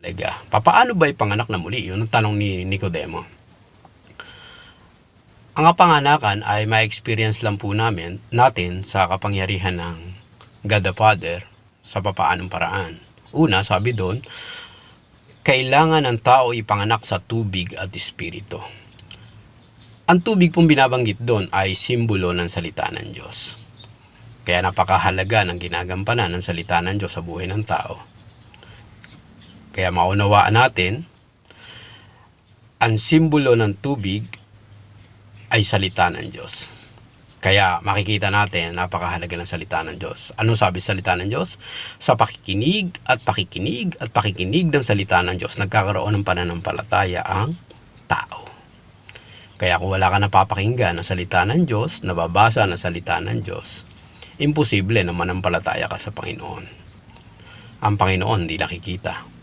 Talaga. Papaano ba ipanganak na muli? Yun ang tanong ni Nicodemo. Ang kapanganakan ay ma-experience lang po natin sa kapangyarihan ng God the Father sa papaanong paraan. Una, sabi doon, kailangan ng tao ipanganak sa tubig at espiritu. Ang tubig pong binabanggit doon ay simbolo ng salita ng Diyos. Kaya napakahalaga ng ginagampanan ng salita ng Diyos sa buhay ng tao. Kaya maunawaan natin, ang simbolo ng tubig ay salita ng Diyos. Kaya makikita natin, napakahalaga ng salita ng Diyos. Ano sabi salita ng Diyos? Sa pakikinig at pakikinig at pakikinig ng salita ng Diyos, nagkakaroon ng pananampalataya ang tao. Kaya kung wala ka napapakinggan ng salita ng Diyos, nababasa ng salita ng Diyos, imposible na manampalataya ka sa Panginoon. Ang Panginoon di nakikita.